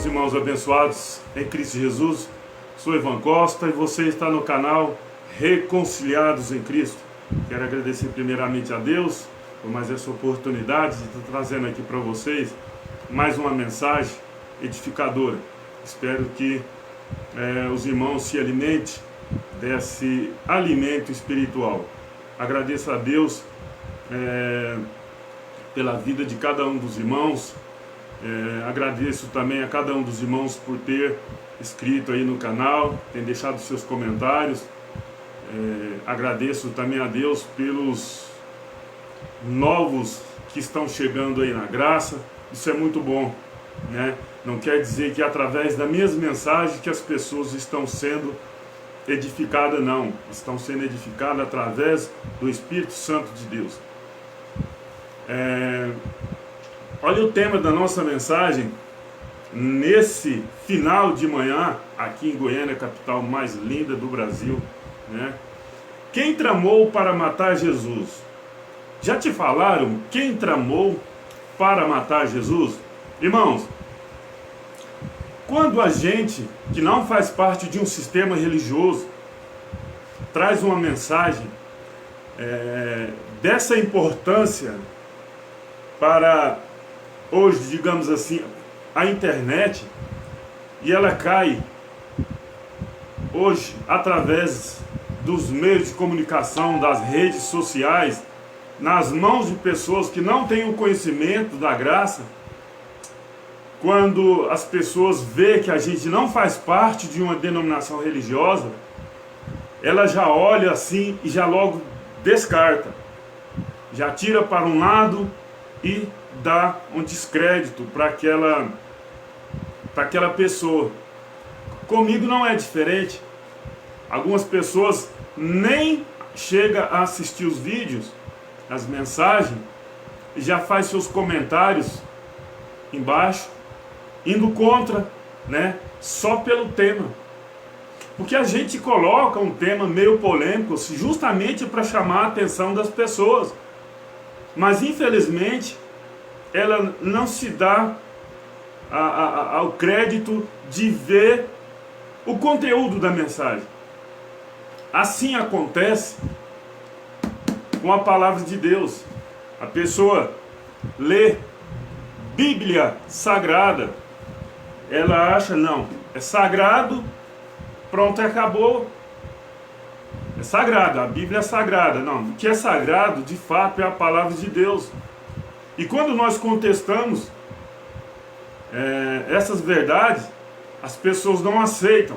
Irmãos abençoados em Cristo Jesus, sou Ivan Costa e você está no canal Reconciliados em Cristo. Quero agradecer primeiramente a Deus por mais essa oportunidade de estar trazendo aqui para vocês mais uma mensagem edificadora. Espero que os irmãos se alimentem desse alimento espiritual. Agradeço a Deus pela vida de cada um dos irmãos. Agradeço também a cada um dos irmãos por ter inscrito aí no canal, tem deixado seus comentários. Agradeço também a Deus pelos novos que estão chegando aí na graça. Isso é muito bom, né? Não quer dizer que através das minhas mensagens que as pessoas estão sendo edificadas, não. Estão sendo edificadas através do Espírito Santo de Deus. Olha o tema da nossa mensagem nesse final de manhã, aqui em Goiânia, a capital mais linda do Brasil, né? Quem tramou para matar Jesus? Já te falaram quem tramou para matar Jesus? Irmãos, quando a gente que não faz parte de um sistema religioso traz uma mensagem dessa importância para hoje, digamos assim, a internet, e ela cai hoje através dos meios de comunicação, das redes sociais, nas mãos de pessoas que não têm o conhecimento da graça. Quando as pessoas veem que a gente não faz parte de uma denominação religiosa, ela já olha assim e já logo descarta, já tira para um lado e dá um descrédito para aquela pessoa. Comigo não é diferente. Algumas pessoas nem chegam a assistir os vídeos, as mensagens, e já faz seus comentários embaixo, indo contra, né? Só pelo tema. Porque a gente coloca um tema meio polêmico justamente para chamar a atenção das pessoas. Mas infelizmente ela não se dá ao crédito de ver o conteúdo da mensagem. Assim acontece com a palavra de Deus. A pessoa lê Bíblia Sagrada, ela acha, não, é sagrado, pronto, acabou. É sagrado, a Bíblia é sagrada. Não, o que é sagrado, de fato, é a palavra de Deus. E quando nós contestamos essas verdades, as pessoas não aceitam.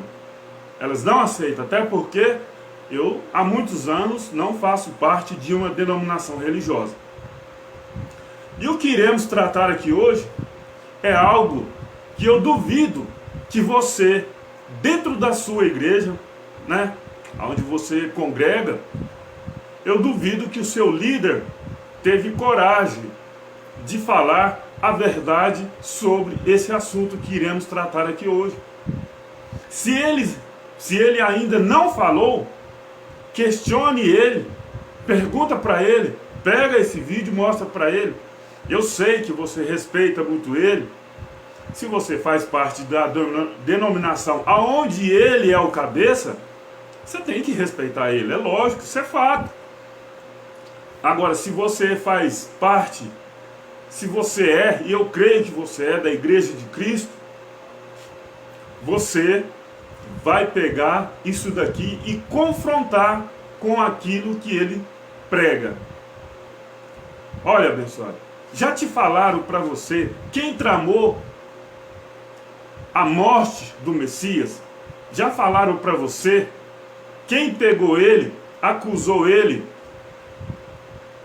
Elas não aceitam, até porque eu, há muitos anos, não faço parte de uma denominação religiosa. E o que iremos tratar aqui hoje é algo que eu duvido que você, dentro da sua igreja, né, onde você congrega, eu duvido que o seu líder teve coragem de falar a verdade sobre esse assunto que iremos tratar aqui hoje. Se ele ainda não falou, questione ele, pergunta para ele, pega esse vídeo e mostra para ele. Eu sei que você respeita muito ele. Se você faz parte da denominação aonde ele é o cabeça, você tem que respeitar ele, é lógico, isso é fato. Agora, se você faz parte, se você é, e eu creio que você é, da Igreja de Cristo, você vai pegar isso daqui e confrontar com aquilo que ele prega. Olha, abençoado, já te falaram para você quem tramou a morte do Messias? Já falaram para você quem pegou ele, acusou ele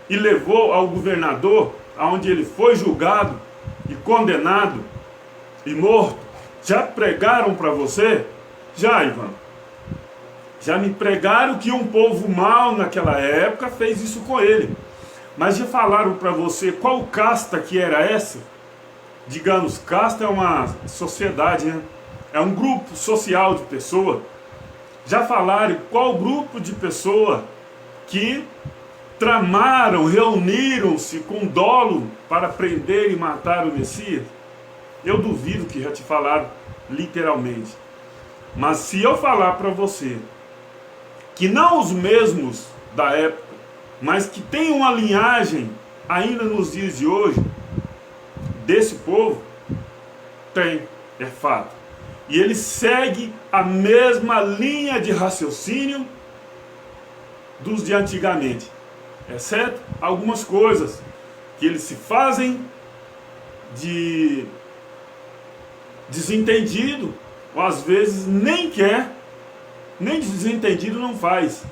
e levou ao governador, aonde ele foi julgado e condenado e morto? Já pregaram para você? Já, Ivan. Já me pregaram que um povo mau naquela época fez isso com ele. Mas já falaram para você qual casta que era essa? Digamos, casta é uma sociedade, né? é um grupo social de pessoas. Já falaram qual grupo de pessoas que tramaram, reuniram-se com dolo para prender e matar o Messias? Eu duvido que já te falaram literalmente. Mas se eu falar para você que não os mesmos da época, mas que tem uma linhagem ainda nos dias de hoje, desse povo, tem, é fato. E ele segue a mesma linha de raciocínio dos de antigamente, exceto algumas coisas que eles se fazem de desentendido, ou às vezes nem quer, nem desentendido não faz.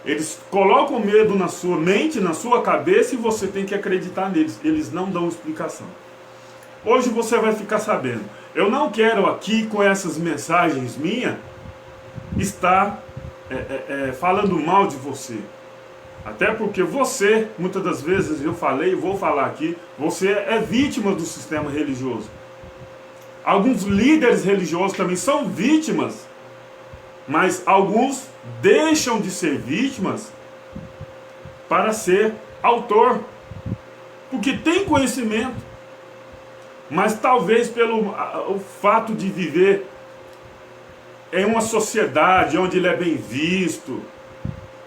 Eles colocam medo na sua mente, na sua cabeça, e você tem que acreditar neles. Eles não dão explicação. Hoje você vai ficar sabendo. Eu não quero aqui, com essas mensagens minhas, estar falando mal de você. Até porque você, muitas das vezes eu falei, vou falar aqui, você é vítima do sistema religioso. Alguns líderes religiosos também são vítimas, mas alguns deixam de ser vítimas para ser autor, porque tem conhecimento, mas talvez pelo o fato de viver em uma sociedade onde ele é bem visto,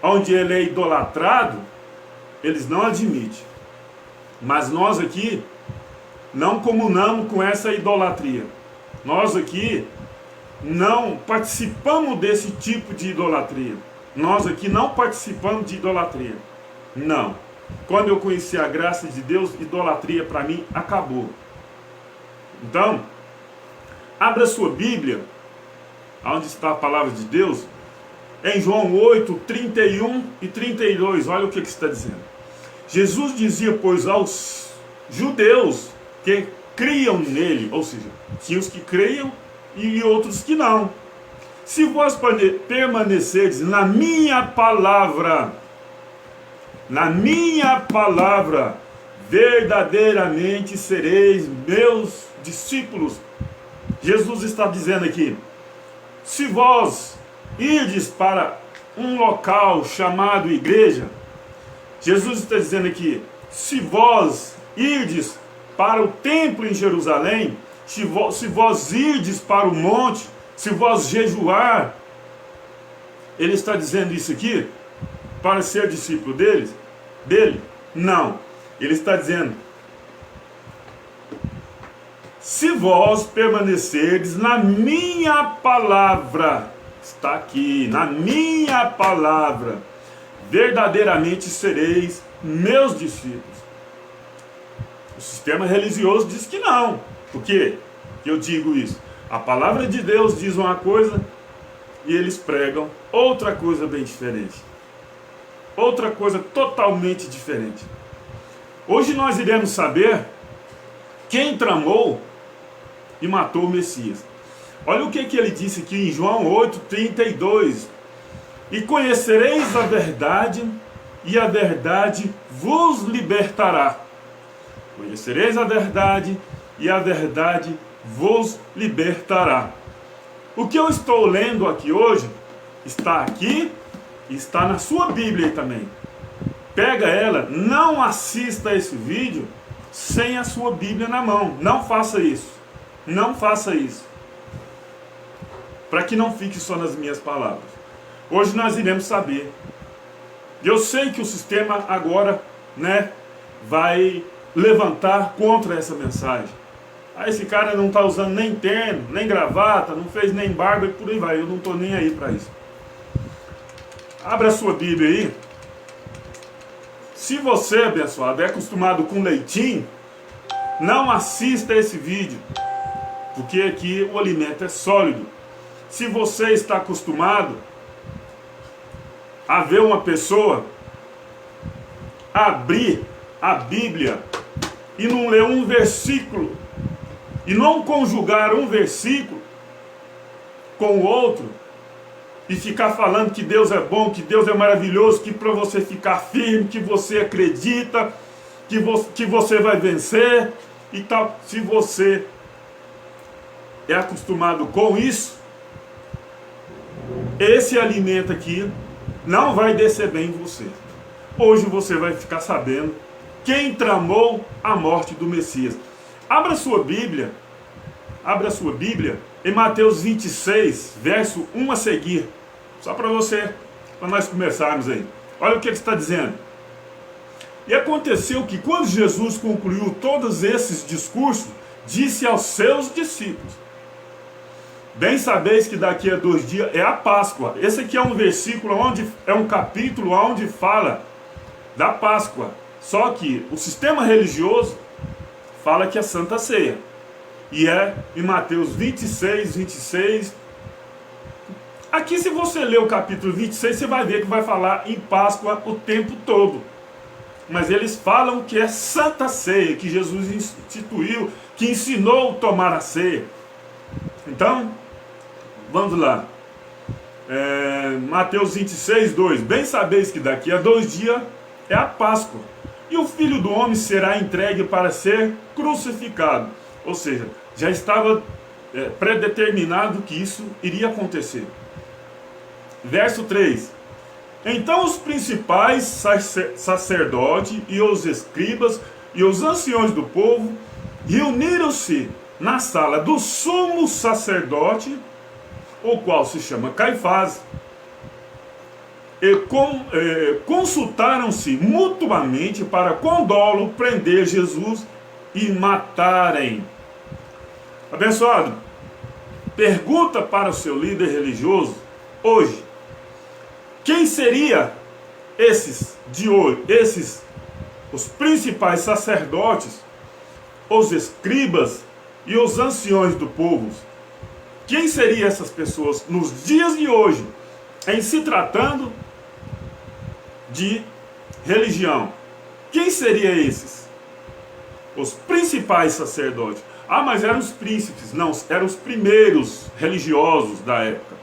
onde ele é idolatrado, eles não admitem. Mas nós aqui não comunamos com essa idolatria. Nós aqui não participamos desse tipo de idolatria. Nós aqui não participamos de idolatria. Não. Quando eu conheci a graça de Deus, idolatria para mim acabou. Então, abra sua Bíblia, onde está a palavra de Deus, em João 8, 31 e 32. Olha o que está dizendo. Jesus dizia, pois, aos judeus que criam nele, ou seja, tinha os que creiam e outros que não: se vós permanecerdes na minha palavra, verdadeiramente sereis meus discípulos. Jesus está dizendo aqui: se vós irdes para um local chamado igreja, Jesus está dizendo aqui, se vós irdes para o templo em Jerusalém, se vós irdes para o monte, se vós jejuar, ele está dizendo isso aqui para ser discípulo dele? Não. Ele está dizendo, se vós permanecerdes na minha palavra, está aqui, na minha palavra, verdadeiramente sereis meus discípulos. O sistema religioso diz que não. Por quê que eu digo isso? A palavra de Deus diz uma coisa e eles pregam outra coisa bem diferente. Outra coisa totalmente diferente. Hoje nós iremos saber quem tramou e matou o Messias. Olha o que ele disse aqui em João 8, 32. E conhecereis a verdade, e a verdade vos libertará. Conhecereis a verdade, e a verdade vos libertará. O que eu estou lendo aqui hoje, está aqui, e está na sua Bíblia também. Pega ela, não assista esse vídeo sem a sua Bíblia na mão. Não faça isso. Não faça isso. Para que não fique só nas minhas palavras. Hoje nós iremos saber. Eu sei que o sistema agora, vai levantar contra essa mensagem. Esse cara não está usando nem terno, nem gravata, não fez nem barba e por aí vai. Eu não estou nem aí para isso. Abra a sua Bíblia aí. Se você, abençoado, é acostumado com leitinho, não assista esse vídeo, porque aqui o alimento é sólido. Se você está acostumado a ver uma pessoa abrir a Bíblia e não ler um versículo, e não conjugar um versículo com o outro, e ficar falando que Deus é bom, que Deus é maravilhoso, que para você ficar firme, que você acredita, que você vai vencer e tal. Se você é acostumado com isso, esse alimento aqui não vai descer bem em você. Hoje você vai ficar sabendo quem tramou a morte do Messias. Abra sua Bíblia em Mateus 26, verso 1 a seguir. Só para nós começarmos aí. Olha o que ele está dizendo. E aconteceu que quando Jesus concluiu todos esses discursos, disse aos seus discípulos: bem sabeis que daqui a 2 dias é a Páscoa. Esse aqui é um versículo, é um capítulo onde fala da Páscoa. Só que o sistema religioso fala que é Santa Ceia. E é em Mateus 26. Aqui, se você ler o capítulo 26, você vai ver que vai falar em Páscoa o tempo todo. Mas eles falam que é Santa Ceia, que Jesus instituiu, que ensinou a tomar a ceia. Então, vamos lá. Mateus 26, 2. Bem sabeis que daqui a 2 dias é a Páscoa, e o Filho do Homem será entregue para ser crucificado. Ou seja, já estava predeterminado que isso iria acontecer. Verso 3. Então os principais sacerdotes e os escribas e os anciões do povo reuniram-se na sala do sumo sacerdote, o qual se chama Caifás, e consultaram-se mutuamente para com dolo prender Jesus e matarem. Abençoado, pergunta para o seu líder religioso hoje: quem seria esses de hoje, os principais sacerdotes, os escribas e os anciões do povo? Quem seriam essas pessoas nos dias de hoje, em se tratando de religião? Quem seriam esses? Os principais sacerdotes. Ah, mas eram os príncipes. Não, eram os primeiros religiosos da época.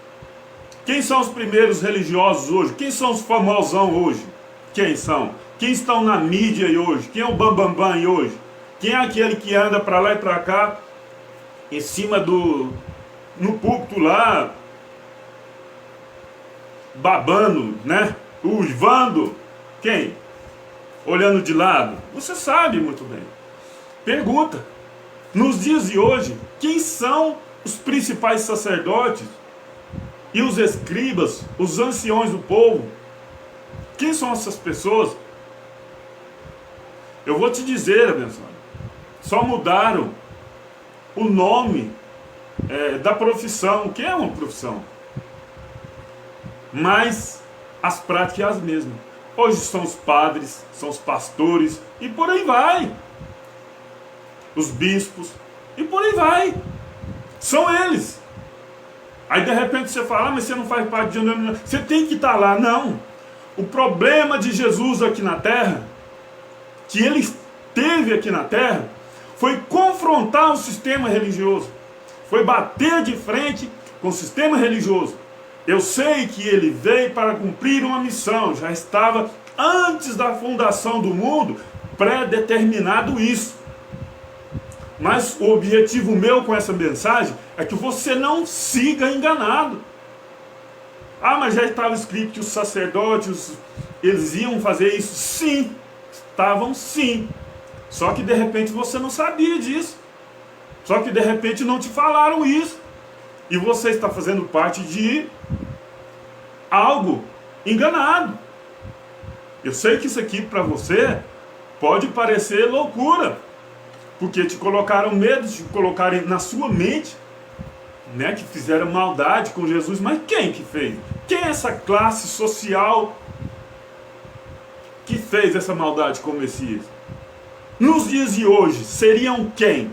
Quem são os primeiros religiosos hoje? Quem são os famosão hoje? Quem são? Quem estão na mídia hoje? Quem é o bambambam hoje? Quem é aquele que anda para lá e para cá, em cima no púlpito lá, babando, né? Uivando? Quem? Olhando de lado? Você sabe muito bem. Pergunta. Nos dias de hoje, quem são os principais sacerdotes e os escribas, os anciões do povo? Quem são essas pessoas? Eu vou te dizer, abençoado, só mudaram o nome da profissão. O que é uma profissão? Mas as práticas são as mesmas. Hoje são os padres, são os pastores e por aí vai. Os bispos e por aí vai. São eles. Aí de repente você fala: mas você não faz parte de um... Você tem que estar lá. Não. O problema de Jesus aqui na terra, que ele teve aqui na terra, foi confrontar o sistema religioso. Foi bater de frente com o sistema religioso. Eu sei que ele veio para cumprir uma missão. Já estava antes da fundação do mundo pré-determinado isso. Mas o objetivo meu com essa mensagem é que você não siga enganado. Ah, mas já estava escrito que os sacerdotes, eles iam fazer isso. Sim, estavam sim. Só que de repente você não sabia disso. Só que de repente não te falaram isso. E você está fazendo parte de algo enganado. Eu sei que isso aqui para você pode parecer loucura. Porque te colocaram medo, te colocaram na sua mente, né, que fizeram maldade com Jesus. Mas quem que fez? Quem é essa classe social que fez essa maldade com o Messias? Nos dias de hoje, seriam quem?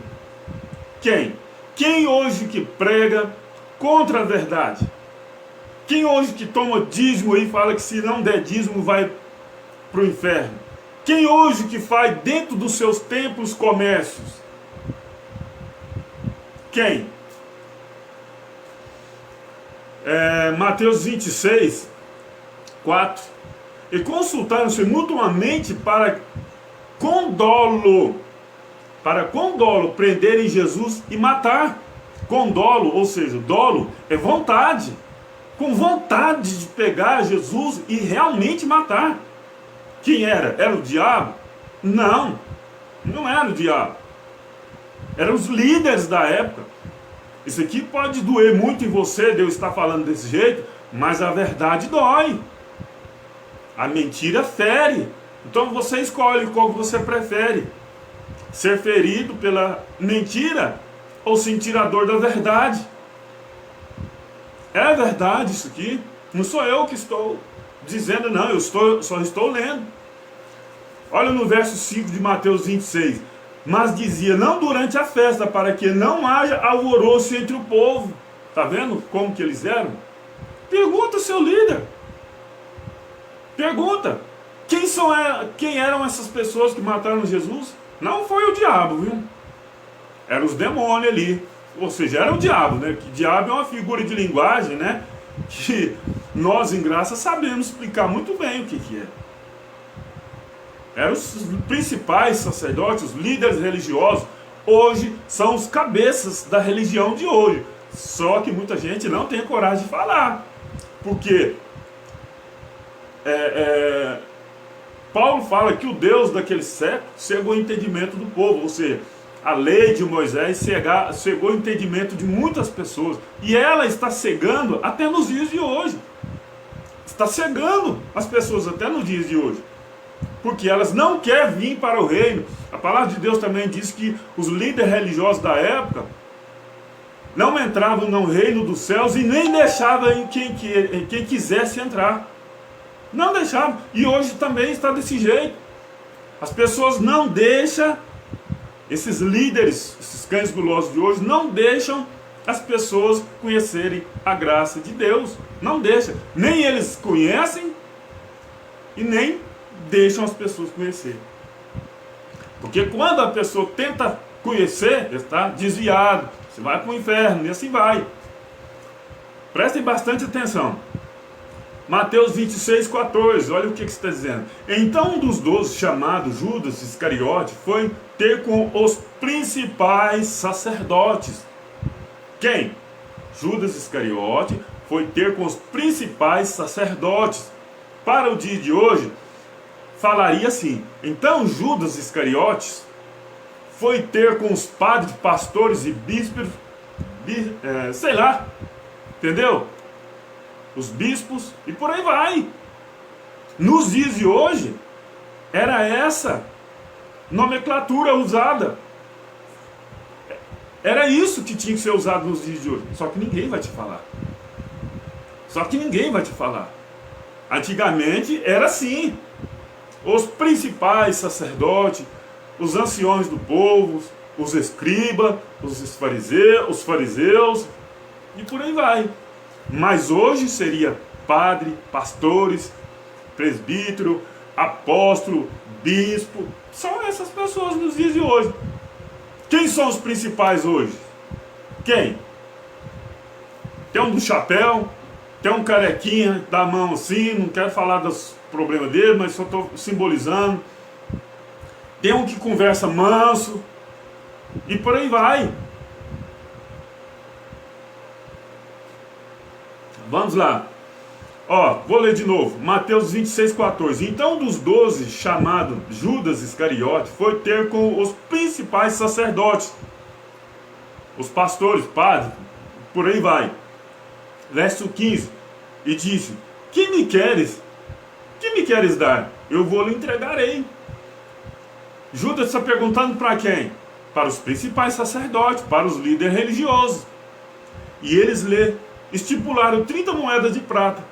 Quem? Quem hoje que prega contra a verdade? Quem hoje que toma dízimo e fala que se não der dízimo vai para o inferno? Quem hoje que faz dentro dos seus templos comércios? Quem? Mateus 26, 4. E consultaram-se mutuamente para com dolo prenderem Jesus e matar. com dolo, ou seja, dolo é vontade, com vontade de pegar Jesus e realmente matar. Quem era? Era o diabo? Não, não era o diabo. Eram os líderes da época. Isso aqui pode doer muito em você, Deus está falando desse jeito, mas a verdade dói. A mentira fere. Então você escolhe qual você prefere. Ser ferido pela mentira ou sentir a dor da verdade. É verdade isso aqui. Não sou eu que estou dizendo, não. Eu só estou lendo. Olha no verso 5 de Mateus 26. Mas dizia, não durante a festa, para que não haja alvoroço entre o povo. Está vendo como que eles eram? Pergunta ao seu líder. Pergunta. Quem eram essas pessoas que mataram Jesus? Não foi o diabo, viu? Eram os demônios ali. Ou seja, era o diabo, né? Que diabo é uma figura de linguagem, né? Que nós, em graça, sabemos explicar muito bem o que é. Eram os principais sacerdotes, os líderes religiosos. Hoje são os cabeças da religião de hoje. Só que muita gente não tem coragem de falar. Porque Paulo fala que o Deus daquele século cegou o entendimento do povo. Ou seja, a lei de Moisés cegou o entendimento de muitas pessoas. E ela está cegando até nos dias de hoje. Está cegando as pessoas até nos dias de hoje. Porque elas não querem vir para o reino. A palavra de Deus também diz que os líderes religiosos da época não entravam no reino dos céus e nem deixavam quem quisesse entrar. Não deixavam. E hoje também está desse jeito. As pessoas não deixam, esses líderes, esses cães gulosos de hoje, não deixam as pessoas conhecerem a graça de Deus. Não deixam. Nem eles conhecem e nem deixam as pessoas conhecerem. Porque quando a pessoa tenta conhecer, está desviado. Você vai para o inferno e assim vai. Prestem bastante atenção. Mateus 26, 14, olha o que está dizendo. Então um dos 12, chamado Judas Iscariote, foi ter com os principais sacerdotes. Quem? Judas Iscariote foi ter com os principais sacerdotes. Para o dia de hoje, falaria assim. Então Judas Iscariotes foi ter com os padres, pastores e bispos, sei lá, entendeu? Os bispos e por aí vai. Nos dias de hoje, era essa nomenclatura usada. Era isso que tinha que ser usado nos dias de hoje. Só que ninguém vai te falar. Antigamente era assim. Os principais sacerdotes, os anciões do povo, os escribas, os fariseus e por aí vai. Mas hoje seria padre, pastores, presbítero, apóstolo, bispo. São essas pessoas nos dias de hoje. Quem são os principais hoje? Quem? Tem um do chapéu, tem um carequinha da mão assim, não quero falar dos problemas dele, mas só estou simbolizando. Tem um que conversa manso e por aí vai. Vamos lá. Vou ler de novo. Mateus 26, 14. Então dos 12, chamado Judas Iscariote, foi ter com os principais sacerdotes, os pastores, padres, por aí vai. Verso 15. E disse: Que me queres? Que me queres dar? Eu vou lhe entregarei. Judas está perguntando para quem? Para os principais sacerdotes, para os líderes religiosos. E eles estipularam 30 moedas de prata.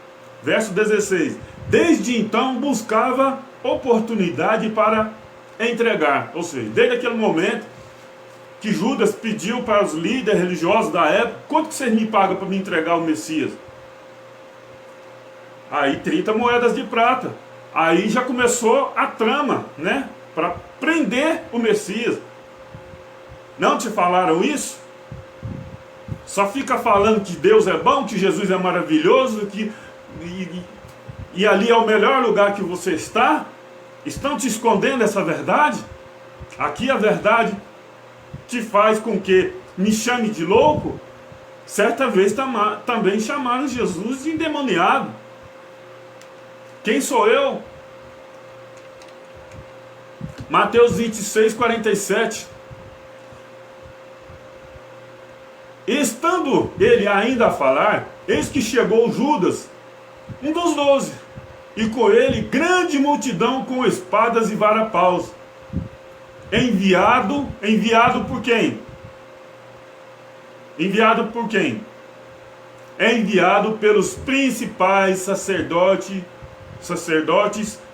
Verso 16. Desde então buscava oportunidade para entregar. Ou seja, desde aquele momento que Judas pediu para os líderes religiosos da época: quanto que vocês me pagam para me entregar o Messias? Aí 30 moedas de prata. Aí já começou a trama, né? Para prender o Messias. Não te falaram isso? Só fica falando que Deus é bom, que Jesus é maravilhoso, e ali é o melhor lugar que você está? Estão te escondendo essa verdade? Aqui a verdade te faz com que me chame de louco, certa vez também chamaram Jesus de endemoniado. Quem sou eu? Mateus 26, 47. Estando ele ainda a falar, eis que chegou Judas, um dos 12, e com ele grande multidão com espadas e varapaus. Enviado por quem? Enviado por quem? É enviado pelos principais sacerdotes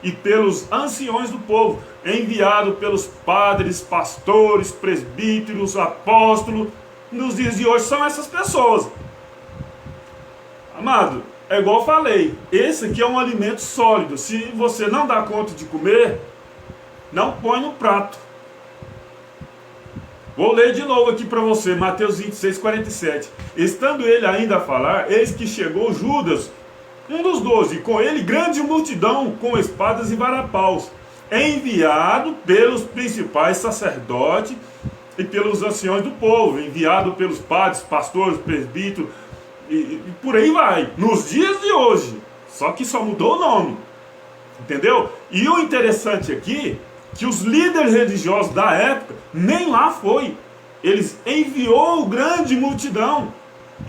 e pelos anciões do povo. É enviado pelos padres, pastores, presbíteros, apóstolos. Nos dias de hoje são essas pessoas. Amado, é igual eu falei, esse aqui é um alimento sólido. Se você não dá conta de comer, não põe no prato. Vou ler de novo aqui para você, Mateus 26, 47. Estando ele ainda a falar, eis que chegou Judas, um dos 12, e com ele grande multidão com espadas e varapaus, enviado pelos principais sacerdotes e pelos anciões do povo, enviado pelos padres, pastores, presbíteros, e por aí vai, nos dias de hoje, só que só mudou o nome, entendeu? E o interessante aqui, que os líderes religiosos da época, nem lá foi, eles enviou grande multidão,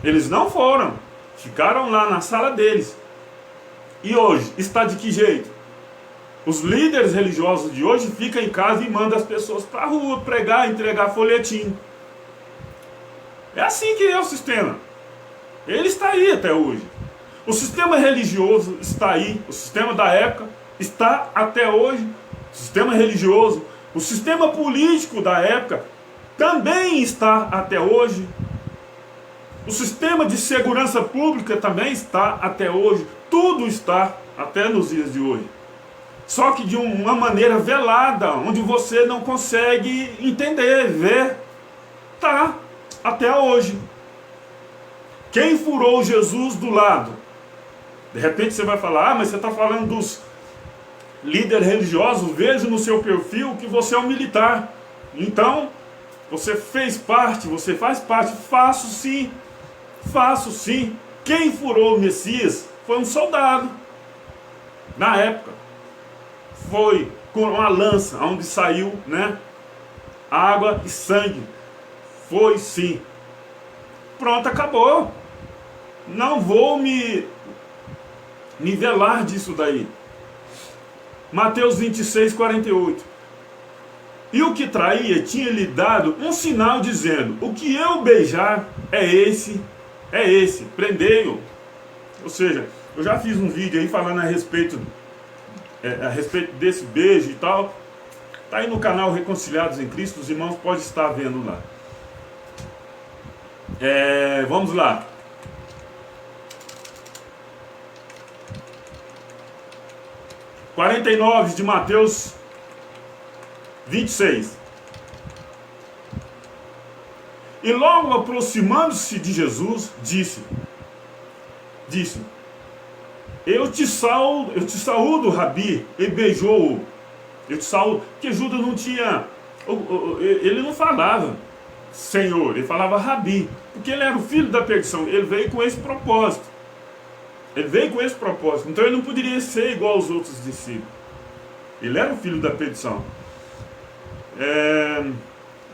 eles não foram, ficaram lá na sala deles. E hoje, está de que jeito? Os líderes religiosos de hoje ficam em casa e mandam as pessoas para a rua pregar, entregar folhetim. É assim que é o sistema. Ele está aí até hoje. O sistema religioso está aí. O sistema da época está até hoje. O sistema religioso. O sistema político da época também está até hoje. O sistema de segurança pública também está até hoje. Tudo está até nos dias de hoje. Só que de uma maneira velada, onde você não consegue entender, ver. Tá, até hoje. Quem furou Jesus do lado? De repente você vai falar, mas você está falando dos líderes religiosos, vejo no seu perfil que você é um militar. Então, você fez parte, você faz parte. Faço sim. Quem furou o Messias foi um soldado. Na época. Foi com uma lança, onde saiu, né, água e sangue. Foi sim. Pronto, acabou. Não vou me velar disso daí. Mateus 26, 48. E o que traía tinha-lhe dado um sinal dizendo, o que eu beijar é esse, prendei-o. Ou seja, eu já fiz um vídeo aí falando a respeito desse beijo e tal. Está aí no canal Reconciliados em Cristo, os irmãos podem estar vendo lá. Vamos lá. - 49 de Mateus 26. E logo aproximando-se de Jesus, disse, eu te saúdo, Rabi, e beijou-o. Eu te saúdo, porque Judas não tinha, ele não falava Senhor, ele falava Rabi, porque ele era o filho da perdição, ele veio com esse propósito. Então ele não poderia ser igual aos outros discípulos. Ele era o filho da perdição.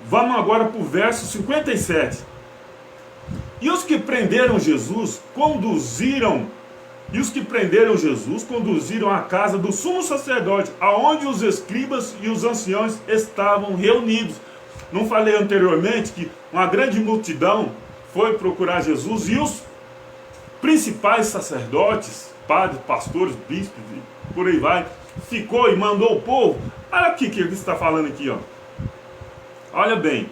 Vamos agora para o verso 57. E os que prenderam Jesus conduziram à casa do sumo sacerdote, aonde os escribas e os anciões estavam reunidos. Não falei anteriormente que uma grande multidão foi procurar Jesus e os principais sacerdotes, padres, pastores, bispos, por aí vai, ficou e mandou o povo. Olha aqui o que ele está falando aqui, ó. Olha bem,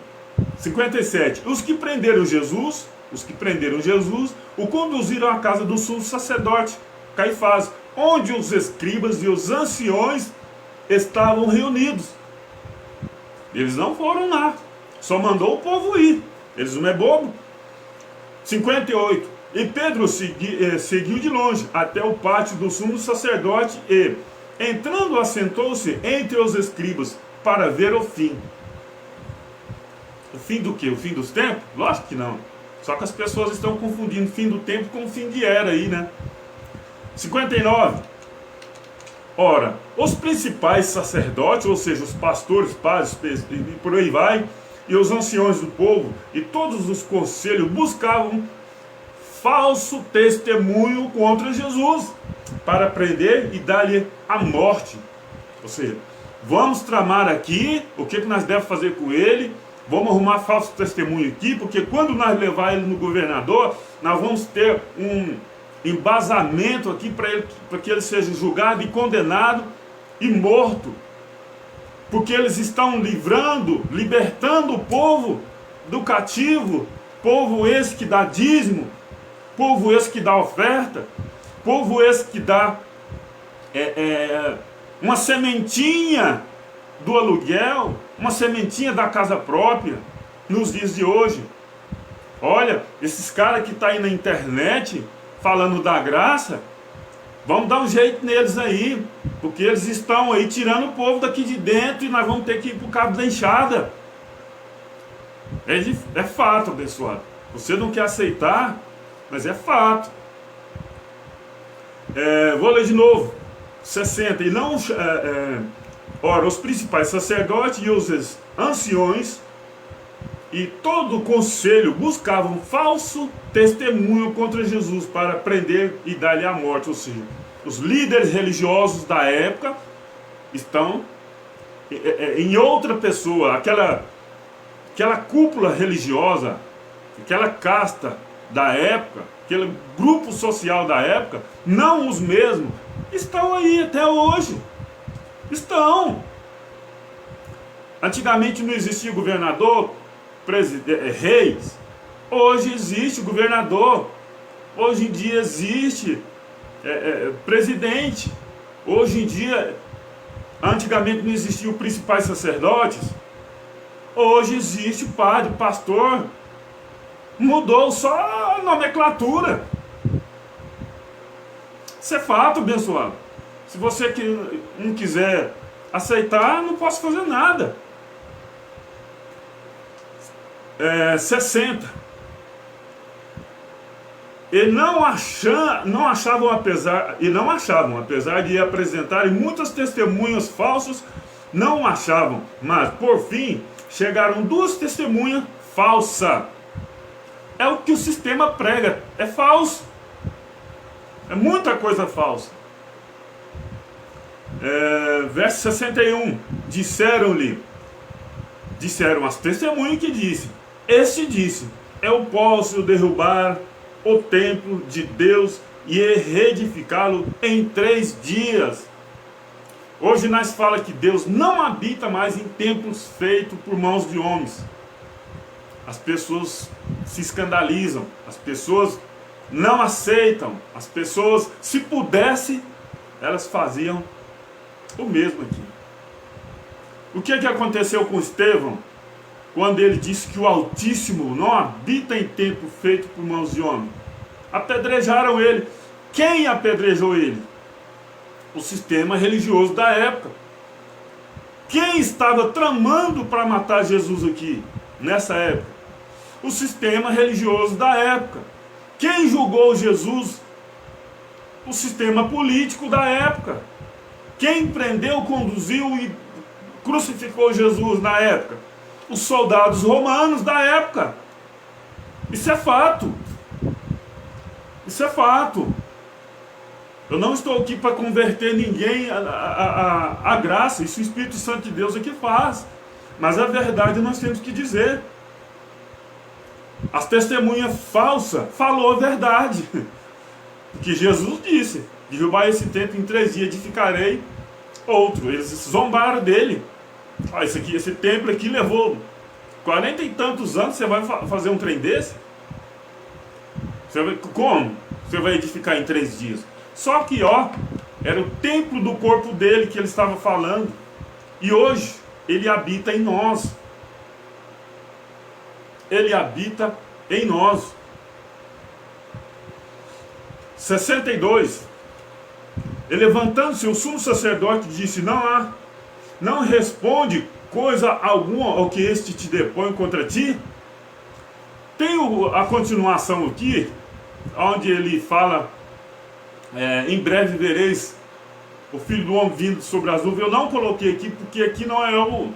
57. Os que prenderam Jesus, o conduziram à casa do sumo sacerdote, Caifás, onde os escribas e os anciões estavam reunidos. Eles não foram lá, só mandou o povo ir. Eles não é bobo. 58. E Pedro seguiu de longe até o pátio do sumo sacerdote e, entrando, assentou-se entre os escribas para ver o fim. fim do quê? O fim dos tempos? Lógico que não. Só que as pessoas estão confundindo fim do tempo com fim de era aí, né? 59. Ora, os principais sacerdotes, ou seja, os pastores, padres, e por aí vai, e os anciões do povo, e todos os conselhos buscavam falso testemunho contra Jesus, para prender e dar-lhe a morte. Ou seja, vamos tramar aqui o que nós devemos fazer com ele, vamos arrumar falso testemunho aqui, porque quando nós levar ele no governador, nós vamos ter um embasamento aqui para que ele seja julgado e condenado e morto. Porque eles estão libertando o povo do cativo, povo esse que dá dízimo, povo esse que dá oferta, povo esse que dá uma sementinha do aluguel, uma sementinha da casa própria, nos dias de hoje. Olha, esses caras que estão aí na internet, falando da graça, vamos dar um jeito neles aí, porque eles estão aí tirando o povo daqui de dentro e nós vamos ter que ir para o cabo da enxada. É fato, abençoado. Você não quer aceitar, mas é fato. Vou ler de novo. 60. E não... ora, os principais sacerdotes e os anciões e todo o conselho buscavam falso testemunho contra Jesus para prender e dar-lhe a morte. Ou seja, os líderes religiosos da época estão em outra pessoa, aquela cúpula religiosa, aquela casta da época, aquele grupo social da época, não os mesmos, estão aí até hoje. Estão. Antigamente não existia governador, reis. Hoje existe governador. Hoje em dia existe presidente. Hoje em dia, antigamente não existiam os principais sacerdotes. Hoje existe padre, pastor. Mudou só a nomenclatura. Isso é fato, abençoado. Se você que não quiser aceitar, não posso fazer nada. 60. E não achavam, apesar de apresentarem muitas testemunhas falsas, não achavam, mas por fim chegaram 2 testemunhas falsas. É o que o sistema prega, é falso. É muita coisa falsa. Verso 61. Disseram as testemunhas que disse: este disse, eu posso derrubar o templo de Deus e reedificá-lo em 3 dias. Hoje nós fala que Deus não habita mais em templos feitos por mãos de homens. As pessoas se escandalizam, as pessoas não aceitam, as pessoas, se pudesse, elas faziam o mesmo aqui. O que aconteceu com Estevão, quando ele disse que o Altíssimo não habita em templo feito por mãos de homem? Apedrejaram ele. Quem apedrejou ele? O sistema religioso da época. Quem estava tramando para matar Jesus aqui, nessa época? O sistema religioso da época. Quem julgou Jesus? O sistema político da época. Quem prendeu, conduziu e crucificou Jesus na época? Os soldados romanos da época. Isso é fato. Isso é fato. Eu não estou aqui para converter ninguém à graça. Isso o Espírito Santo de Deus é que faz. Mas a verdade nós temos que dizer. As testemunhas falsas falou a verdade. Que Jesus disse: derrubar esse templo em 3 dias, edificarei outro. Eles zombaram dele. Esse templo aqui levou 40 e tantos anos. Você vai fazer um trem desse? Como? Você vai edificar em 3 dias? Só que, era o templo do corpo dele que ele estava falando. E hoje, ele habita em nós. Ele habita em nós. 62. E levantando-se o sumo sacerdote disse: não responde coisa alguma o que este te depõe contra ti? Tem a continuação aqui, onde ele fala, em breve vereis o Filho do Homem vindo sobre as nuvens. Eu não coloquei aqui, porque aqui não é o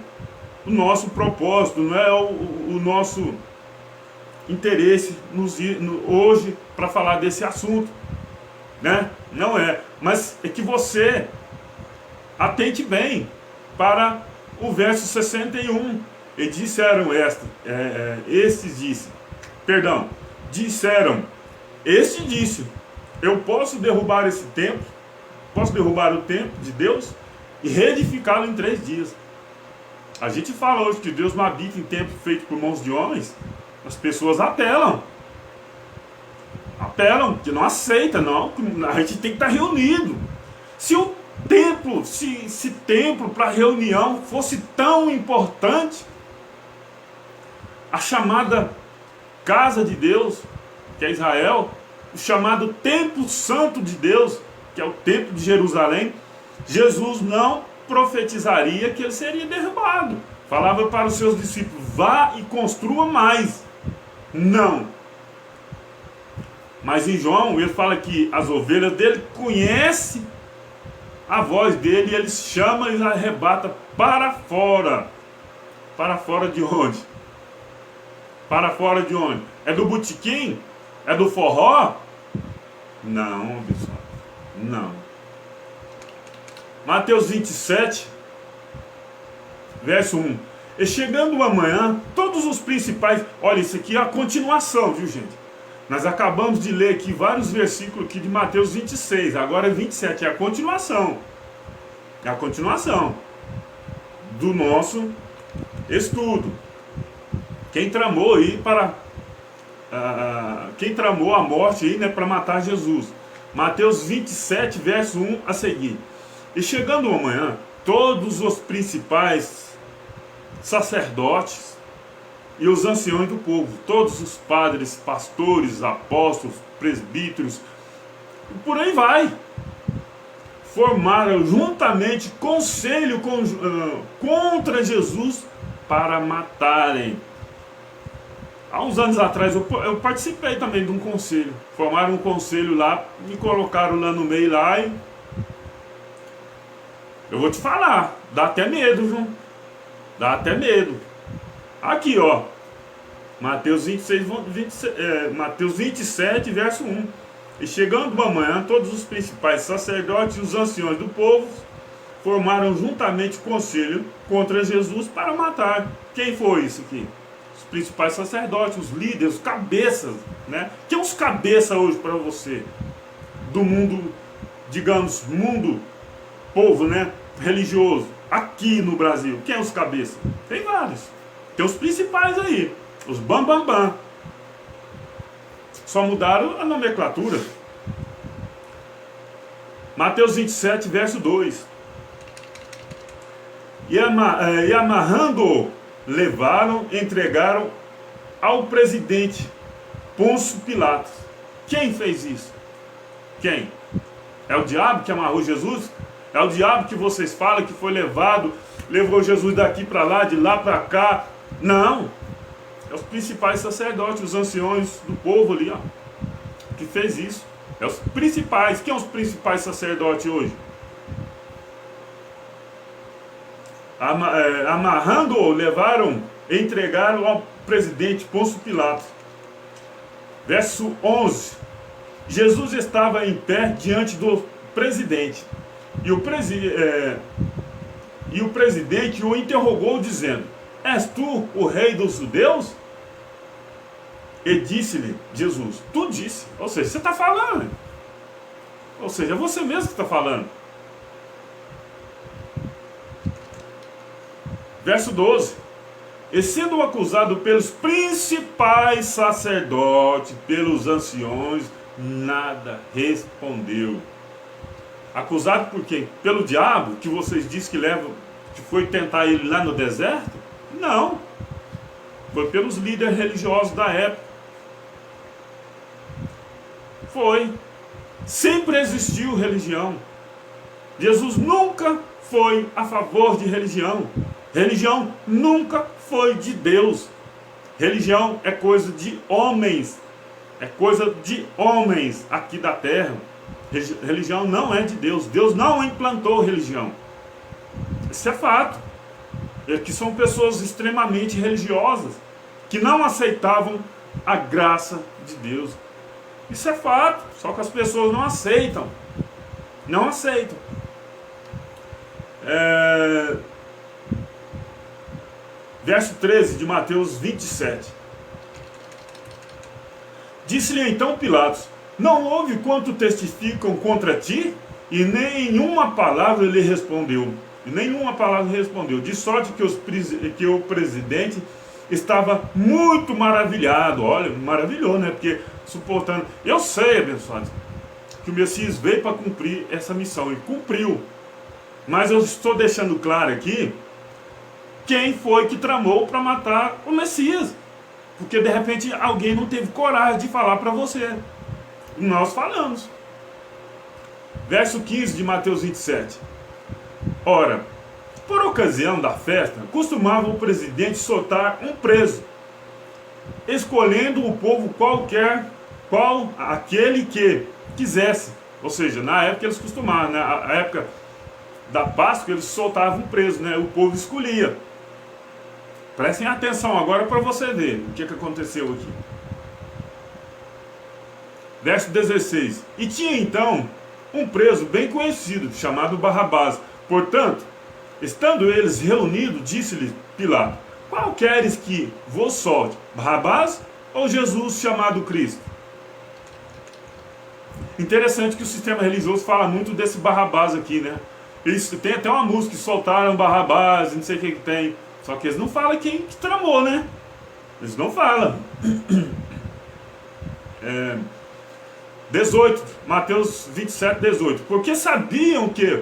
nosso propósito, não é o nosso interesse hoje para falar desse assunto, né? Não é, mas é que você atente bem para o verso 61. E disseram disseram, este disse, eu posso derrubar esse templo, posso derrubar o templo de Deus e reedificá-lo em 3 dias. A gente fala hoje que Deus não habita em templo feito por mãos de homens. As pessoas apelam, que não aceita, não, a gente tem que estar reunido. Se o templo, se templo para reunião fosse tão importante, a chamada casa de Deus, que é Israel, o chamado templo santo de Deus, que é o templo de Jerusalém, Jesus não profetizaria que ele seria derrubado. Falava para os seus discípulos, vá e construa mais. Não. Mas em João, ele fala que as ovelhas dele conhecem a voz dele, e ele chama e arrebata para fora. Para fora de onde? Para fora de onde? É do botequim? É do forró? Não, pessoal. Não. Mateus 27, verso 1. E chegando amanhã, todos os principais... Olha, isso aqui é a continuação, viu, gente? Nós acabamos de ler aqui vários versículos aqui de Mateus 26. Agora é 27, é a continuação. É a continuação do nosso estudo. Quem tramou aí quem tramou a morte aí, né, para matar Jesus. Mateus 27, verso 1 a seguir. E chegando amanhã, todos os principais sacerdotes e os anciões do povo, todos os padres, pastores, apóstolos, presbíteros, e por aí vai, formaram juntamente conselho contra Jesus para matarem. Há uns anos atrás eu participei também de um conselho. Formaram um conselho lá, me colocaram lá no meio lá e eu vou te falar, dá até medo, viu? Dá até medo. Aqui, ó, Mateus 27, verso 1. E chegando amanhã, todos os principais sacerdotes e os anciões do povo formaram juntamente conselho contra Jesus para matar. Quem foi isso aqui? Os principais sacerdotes, os líderes, os cabeças, né? Quem é os cabeças hoje para você? Do mundo, digamos, povo, né? Religioso, aqui no Brasil. Quem é os cabeças? Tem vários. Tem os principais aí, os bambambam. Só mudaram a nomenclatura. Mateus 27, verso 2. E amarrando-o, levaram, entregaram ao presidente Pôncio Pilatos. Quem fez isso? Quem? É o diabo que amarrou Jesus? É o diabo que vocês falam que foi levou Jesus daqui para lá, de lá para cá? Não. É os principais sacerdotes, os anciões do povo ali, ó, que fez isso. É os principais. Quem é os principais sacerdotes hoje? Amarrando-o, levaram, entregaram ao presidente Pôncio Pilatos. Verso 11. Jesus estava em pé diante do presidente. E o presidente o interrogou, dizendo: és tu o rei dos judeus? E disse-lhe Jesus: tu disse. Ou seja, você está falando. Ou seja, é você mesmo que está falando. Verso 12. E sendo acusado pelos principais sacerdotes, pelos anciões, nada respondeu. Acusado por quem? Pelo diabo, que vocês dizem que foi tentar ele lá no deserto? Não. Foi pelos líderes religiosos da época. Foi. Sempre existiu religião. Jesus nunca foi a favor de religião. Religião nunca foi de Deus. Religião é coisa de homens. É coisa de homens aqui da terra. Religião não é de Deus. Deus não implantou religião. Isso é fato. É que são pessoas extremamente religiosas, que não aceitavam a graça de Deus. Isso é fato. Só que as pessoas não aceitam. Não aceitam. Verso 13 de Mateus 27. Disse-lhe então Pilatos: não ouve quanto testificam contra ti? E nenhuma palavra lhe respondeu. De sorte que o presidente estava muito maravilhado. Olha, maravilhou, né? Porque suportando. Eu sei, abençoados, que o Messias veio para cumprir essa missão. E cumpriu. Mas eu estou deixando claro aqui quem foi que tramou para matar o Messias. Porque de repente alguém não teve coragem de falar para você. Nós falamos. Verso 15 de Mateus 27. Ora, por ocasião da festa, costumava o presidente soltar um preso, escolhendo o povo aquele que quisesse. Ou seja, na época eles costumavam, na época da Páscoa eles soltavam um preso, né? O povo escolhia. Prestem atenção agora para você ver o que aconteceu aqui. Verso 16. E tinha então um preso bem conhecido, chamado Barrabás. Portanto, estando eles reunidos, disse-lhe Pilato: qual queres que vos solte, Barrabás ou Jesus chamado Cristo? Interessante que o sistema religioso fala muito desse Barrabás aqui, né? Eles tem até uma música que soltaram Barrabás, não sei o que tem. Só que eles não falam quem que tramou, né? Eles não falam. 18, Mateus 27, 18. Porque sabiam que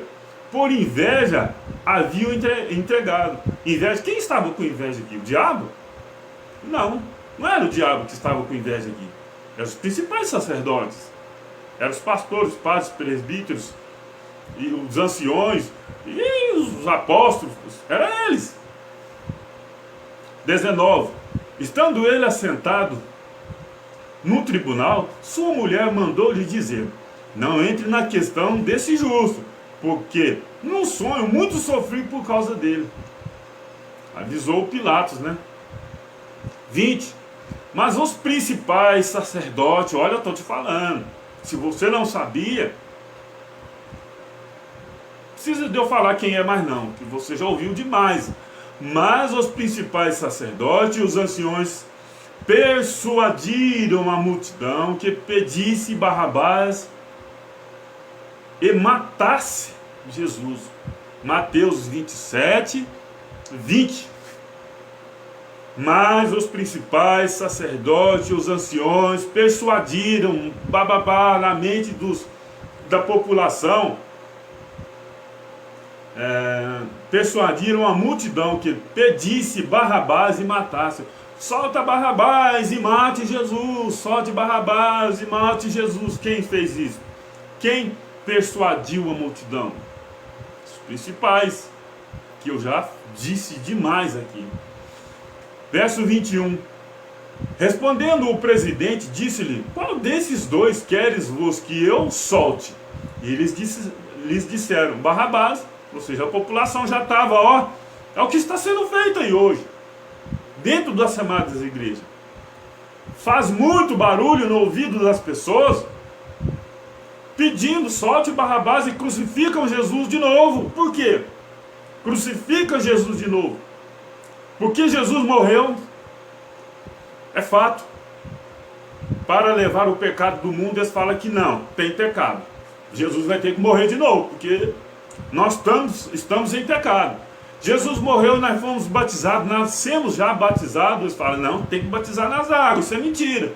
por inveja haviam entregado. Inveja, quem estava com inveja aqui? O diabo? Não era o diabo que estava com inveja aqui. Eram os principais sacerdotes. Eram os pastores, os padres, presbíteros, e os anciões, e os apóstolos. Eram eles. 19. Estando ele assentado no tribunal, sua mulher mandou-lhe dizer: não entre na questão desse justo, porque num sonho muito sofri por causa dele. Avisou Pilatos, né? 20. Mas os principais sacerdotes, olha, eu estou te falando, se você não sabia, precisa de eu falar quem é mais não, que você já ouviu demais. Mas os principais sacerdotes e os anciões persuadiram a multidão que pedisse Barrabás e matasse Jesus. Mateus 27, 20. Mas os principais sacerdotes e os anciões persuadiram na mente da população, persuadiram a multidão que pedisse Barrabás e matasse. Solta Barrabás e mate Jesus. Solte Barrabás e mate Jesus. Quem fez isso? Quem persuadiu a multidão? Os principais, que eu já disse demais aqui. Verso 21. Respondendo o presidente, disse-lhe: qual desses dois queres-vos que eu solte? E eles lhes disseram: Barrabás. Ou seja, a população já estava, é o que está sendo feito aí hoje, dentro das chamadas igrejas. Faz muito barulho no ouvido das pessoas, pedindo solte Barrabás e crucificam Jesus de novo. Por quê? Crucificam Jesus de novo. Porque Jesus morreu, é fato, para levar o pecado do mundo. Eles falam que não, tem pecado. Jesus vai ter que morrer de novo, porque nós estamos em pecado. Jesus morreu, nós fomos batizados, nascemos já batizados. Eles falam, não, tem que batizar nas águas, isso é mentira.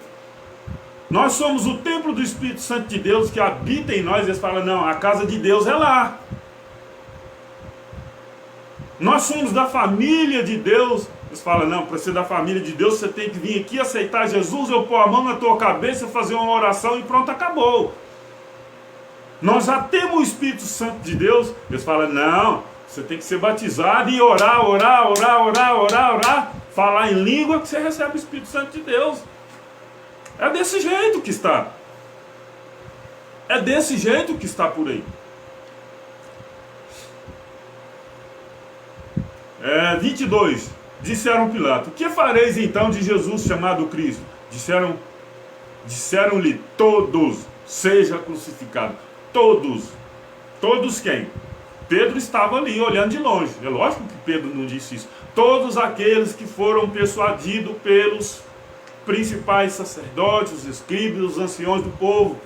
Nós somos o templo do Espírito Santo de Deus que habita em nós. Eles falam, não, a casa de Deus é lá. Nós somos da família de Deus. Eles falam, não, para ser da família de Deus, você tem que vir aqui aceitar Jesus, eu pôr a mão na tua cabeça, fazer uma oração e pronto, acabou. Nós já temos o Espírito Santo de Deus. Eles falam, não, Você tem que ser batizado e orar, falar em língua que você recebe o Espírito Santo de Deus. É desse jeito que está. É desse jeito que está por aí. 22. Disseram Pilato: que fareis então de Jesus chamado Cristo? Disseram-lhe todos: seja crucificado. Todos. Todos quem? Pedro estava ali olhando de longe. É lógico que Pedro não disse isso. Todos aqueles que foram persuadidos pelos principais sacerdotes, os escribas, os anciões do povo.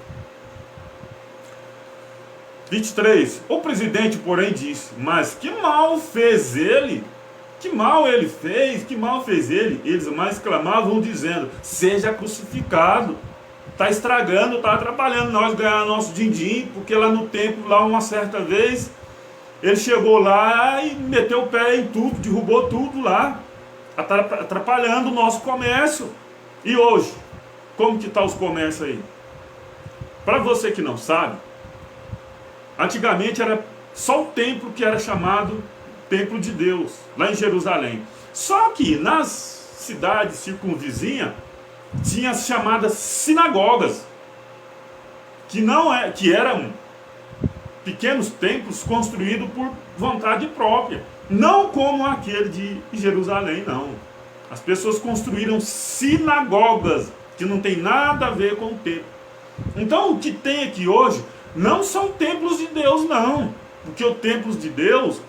23. O presidente, porém, disse: mas que mal fez ele? Que mal ele fez? Que mal fez ele? Eles mais clamavam dizendo: seja crucificado. Está estragando, está atrapalhando nós ganhar nosso din-din, porque lá no templo, lá uma certa vez, ele chegou lá e meteu o pé em tudo, derrubou tudo lá, atrapalhando o nosso comércio. E hoje, como que está os comércios aí? Para você que não sabe, antigamente era só o templo que era chamado Templo de Deus, lá em Jerusalém. Só que nas cidades circunvizinhas, tinha as chamadas sinagogas, que eram pequenos templos construídos por vontade própria, não como aquele de Jerusalém, não. As pessoas construíram sinagogas, que não tem nada a ver com o templo. Então o que tem aqui hoje não são templos de Deus, não, porque o templo de Deus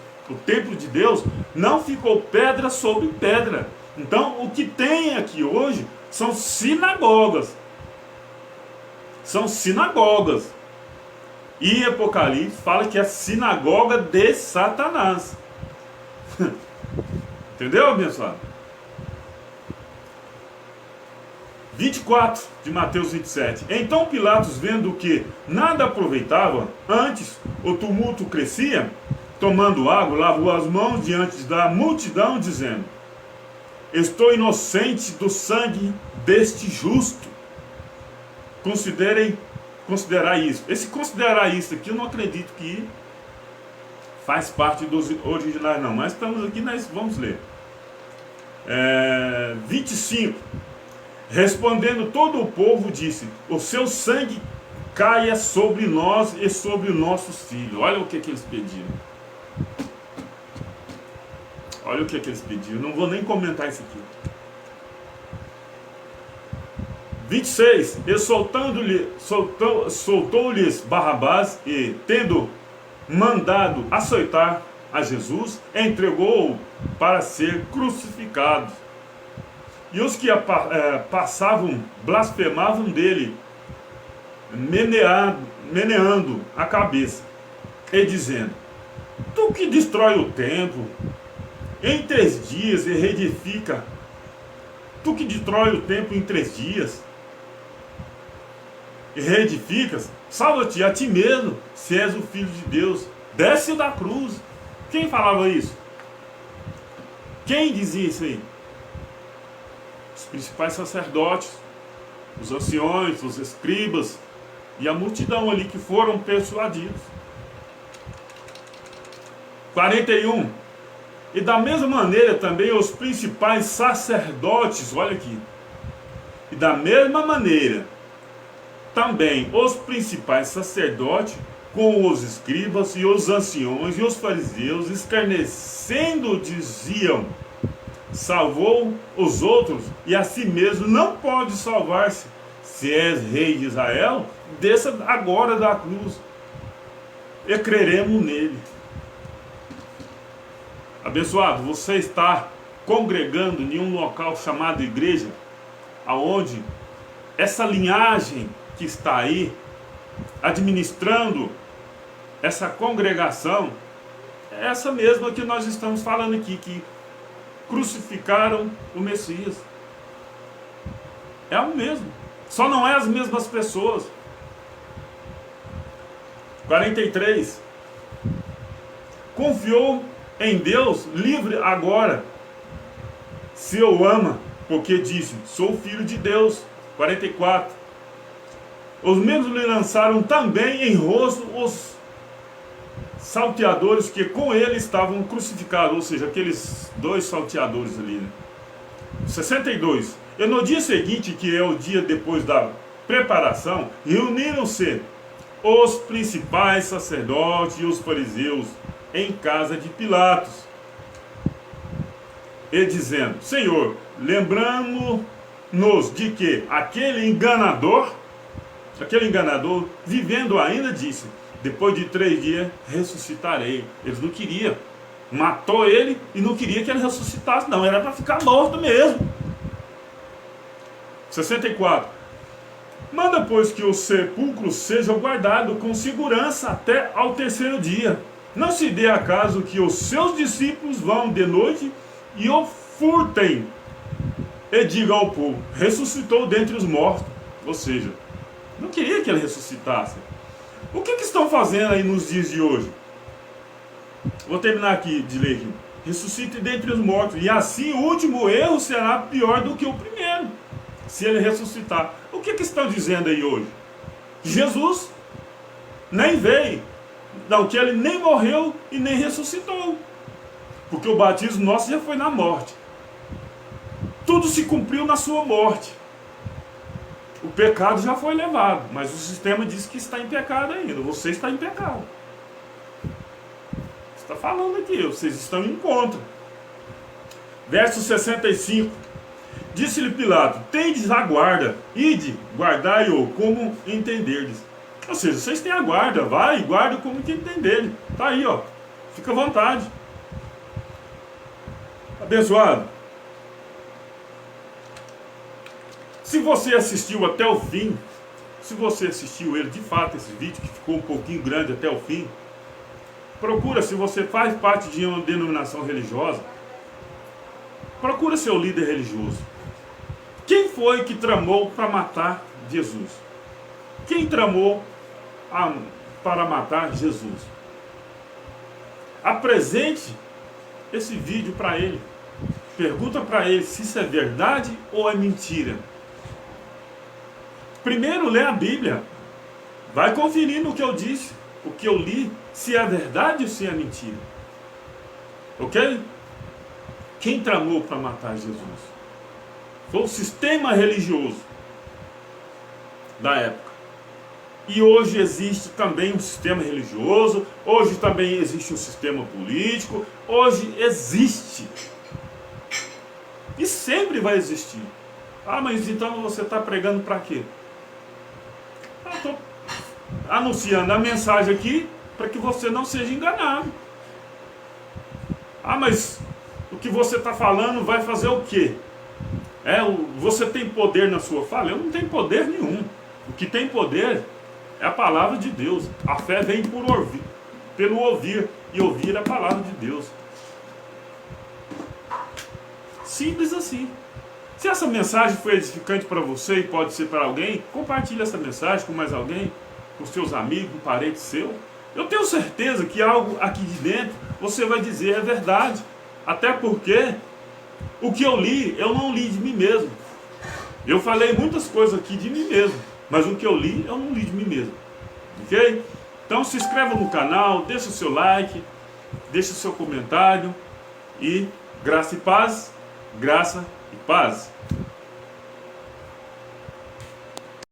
não ficou pedra sobre pedra. Então o que tem aqui hoje são sinagogas. São sinagogas. E Apocalipse fala que é a sinagoga de Satanás. Entendeu, abençoado? 24 de Mateus 27. Então Pilatos, vendo que nada aproveitava, antes o tumulto crescia, tomando água, lavou as mãos diante da multidão, dizendo: estou inocente do sangue deste justo. Considerar isso. Esse considerar isso aqui, eu não acredito que faz parte dos originais, não. Mas estamos aqui, nós vamos ler. 25. Respondendo todo o povo, disse: o seu sangue caia sobre nós e sobre os nossos filhos. Olha o que eles pediram. Olha o que eles pediram. Não vou nem comentar isso aqui. 26. E soltou-lhes Barrabás e, tendo mandado açoitar a Jesus, entregou-o para ser crucificado. E os que passavam blasfemavam dele, meneando a cabeça e dizendo: tu que destrói o templo em 3 dias e reedifica, tu que destrói o templo em 3 dias e reedificas, salva-te a ti mesmo, se és o Filho de Deus, desce da cruz. Quem falava isso? Quem dizia isso aí? Os principais sacerdotes, os anciões, os escribas e a multidão ali que foram persuadidos. 41. E da mesma maneira também os principais sacerdotes, olha aqui, e da mesma maneira também os principais sacerdotes com os escribas e os anciões e os fariseus, escarnecendo, diziam: salvou os outros e a si mesmo não pode salvar-se. Se és rei de Israel, desça agora da cruz e creremos nele. Abençoado, você está congregando em um local chamado igreja, aonde essa linhagem que está aí, administrando essa congregação, é essa mesma que nós estamos falando aqui, que crucificaram o Messias. É o mesmo, só não é as mesmas pessoas. 43. Confiou em Deus, livre agora, se o ama, porque disse: sou filho de Deus. 44. Os mesmos lhe lançaram também em rosto os salteadores que com ele estavam crucificados, ou seja, aqueles dois salteadores ali, né? 62. E no dia seguinte, que é o dia depois da preparação, reuniram-se os principais sacerdotes e os fariseus em casa de Pilatos, e dizendo: Senhor, lembramos-nos de que aquele enganador, vivendo ainda, disse: depois de 3 dias ressuscitarei. Eles não queriam, matou ele e não queria que ele ressuscitasse, não, era para ficar morto mesmo. 64. Manda, pois, que o sepulcro seja guardado com segurança até ao 3º dia. Não se dê acaso que os seus discípulos vão de noite e o furtem, e diga ao povo: ressuscitou dentre os mortos. Ou seja, não queria que ele ressuscitasse. O que estão fazendo aí nos dias de hoje? Vou terminar aqui de ler aqui. Ressuscite dentre os mortos, e assim o último erro será pior do que o primeiro, se ele ressuscitar. O que estão dizendo aí hoje? Jesus nem veio, não, que ele nem morreu e nem ressuscitou, porque o batismo nosso já foi na morte. Tudo se cumpriu na sua morte. O pecado já foi levado, mas o sistema diz que está em pecado ainda. Você está em pecado. Está falando aqui, vocês estão em contra. Verso 65. Disse-lhe Pilato: tendes a guarda, ide, guardai-o como entenderdes. Ou seja, vocês têm a guarda, vai e guarda como que entenderem. Está aí, ó. Fica à vontade. Abençoado. Se você assistiu até o fim, se você assistiu ele de fato, esse vídeo que ficou um pouquinho grande até o fim, procura, se você faz parte de uma denominação religiosa, procura seu líder religioso. Quem foi que tramou para matar Jesus? Quem tramou para matar Jesus? Apresente esse vídeo para ele. Pergunta para ele se isso é verdade ou é mentira. Primeiro lê a Bíblia. Vai conferir no que eu disse, o que eu li, se é verdade ou se é mentira. Ok? Quem tramou para matar Jesus? Foi o sistema religioso da época. E hoje existe também um sistema religioso, hoje também existe um sistema político, hoje existe. E sempre vai existir. Ah, mas então você está pregando para quê? Eu estou anunciando a mensagem aqui para que você não seja enganado. Ah, mas o que você está falando vai fazer o quê? Você tem poder na sua fala? Eu não tenho poder nenhum. O que tem poder é a palavra de Deus. A fé vem pelo ouvir, e ouvir a palavra de Deus. Simples assim. Se essa mensagem foi edificante para você e pode ser para alguém, compartilhe essa mensagem com mais alguém, com seus amigos, com parentes seu. Eu tenho certeza que algo aqui de dentro você vai dizer é verdade. Até porque o que eu li, eu não li de mim mesmo. Eu falei muitas coisas aqui de mim mesmo, mas o que eu li, eu não li de mim mesmo. Ok? Então se inscreva no canal, deixa o seu like, deixa o seu comentário e graça e paz, graça e paz.